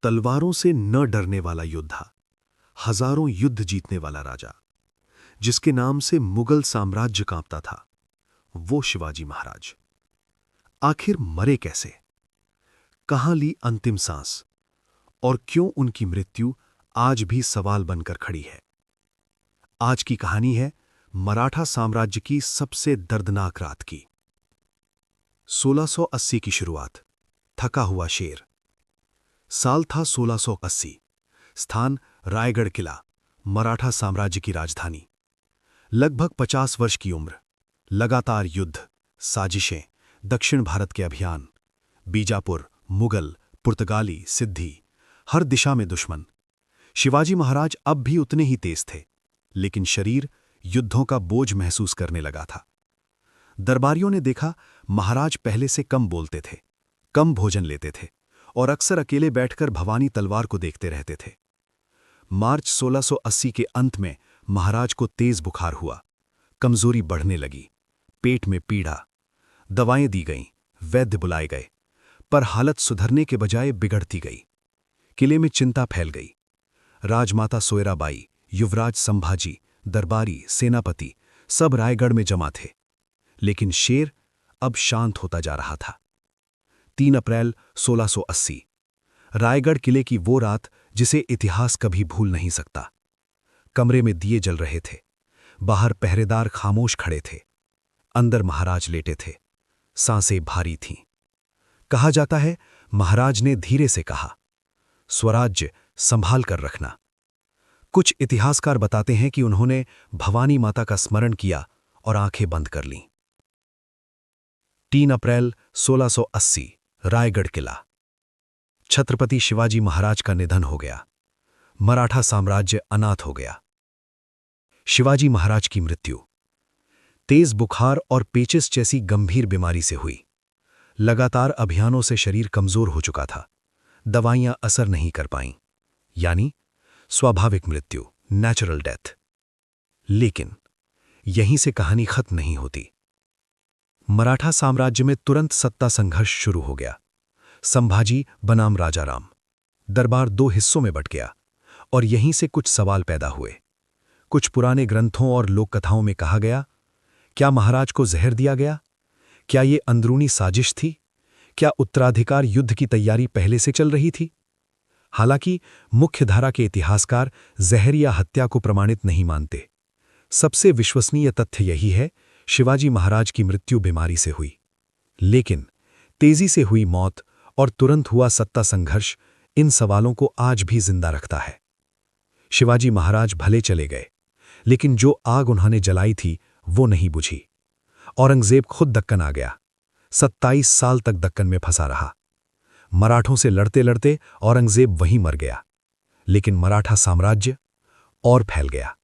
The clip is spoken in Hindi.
तलवारों से न डरने वाला योद्धा, हजारों युद्ध जीतने वाला राजा, जिसके नाम से मुगल साम्राज्य कांपता था, वो शिवाजी महाराज। आखिर मरे कैसे? कहां ली अंतिम सांस? और क्यों उनकी मृत्यु आज भी सवाल बनकर खड़ी है? आज की कहानी है मराठा साम्राज्य की सबसे दर्दनाक रात की। 1680 की शुरुआत। थका हुआ शेर। साल था 1680। स्थान रायगढ़ किला, मराठा साम्राज्य की राजधानी। लगभग 50 वर्ष की उम्र। लगातार युद्ध, साजिशें, दक्षिण भारत के अभियान, बीजापुर, मुगल, पुर्तगाली, सिद्धी, हर दिशा में दुश्मन। शिवाजी महाराज अब भी उतने ही तेज थे, लेकिन शरीर युद्धों का बोझ महसूस करने लगा था। दरबारियों ने देखा, महाराज पहले से कम बोलते थे, कम भोजन लेते थे और अक्सर अकेले बैठकर भवानी तलवार को देखते रहते थे। मार्च 1680 के अंत में महाराज को तेज बुखार हुआ, कमजोरी बढ़ने लगी, पेट में पीड़ा। दवाएं दी गईं, वैद्य बुलाए गए, पर हालत सुधरने के बजाय बिगड़ती गई। किले में चिंता फैल गई। राजमाता सोयराबाई, युवराज संभाजी, दरबारी, सेनापति सब रायगढ़ में जमा थे, लेकिन शेर अब शांत होता जा रहा था। 3 अप्रैल 1680, रायगढ़ किले की वो रात जिसे इतिहास कभी भूल नहीं सकता। कमरे में दिए जल रहे थे, बाहर पहरेदार खामोश खड़े थे, अंदर महाराज लेटे थे, सांसें भारी थीं। कहा जाता है, महाराज ने धीरे से कहा, स्वराज्य संभाल कर रखना। कुछ इतिहासकार बताते हैं कि उन्होंने भवानी माता का स्मरण किया और आंखें बंद कर लीं। 3 अप्रैल 1680, रायगढ़ किला। छत्रपति शिवाजी महाराज का निधन हो गया। मराठा साम्राज्य अनाथ हो गया। शिवाजी महाराज की मृत्यु तेज बुखार और पेचिस जैसी गंभीर बीमारी से हुई। लगातार अभियानों से शरीर कमजोर हो चुका था, दवाइयां असर नहीं कर पाईं, यानी स्वाभाविक मृत्यु, नेचुरल डेथ। लेकिन यहीं से कहानी खत्म नहीं होती। मराठा साम्राज्य में तुरंत सत्ता संघर्ष शुरू हो गया। संभाजी बनाम राजाराम। दरबार 2 हिस्सों में बट गया और यहीं से कुछ सवाल पैदा हुए। कुछ पुराने ग्रंथों और लोककथाओं में कहा गया, क्या महाराज को जहर दिया गया? क्या ये अंदरूनी साजिश थी? क्या उत्तराधिकार युद्ध की तैयारी पहले से चल रही थी? हालांकि मुख्यधारा के इतिहासकार जहर या हत्या को प्रमाणित नहीं मानते। सबसे विश्वसनीय तथ्य यही है, शिवाजी महाराज की मृत्यु बीमारी से हुई। लेकिन तेजी से हुई मौत और तुरंत हुआ सत्ता संघर्ष इन सवालों को आज भी जिंदा रखता है। शिवाजी महाराज भले चले गए, लेकिन जो आग उन्होंने जलाई थी वो नहीं बुझी। औरंगजेब खुद दक्कन आ गया। 27 साल तक दक्कन में फंसा रहा। मराठों से लड़ते लड़ते औरंगजेब वहीं मर गया, लेकिन मराठा साम्राज्य और फैल गया।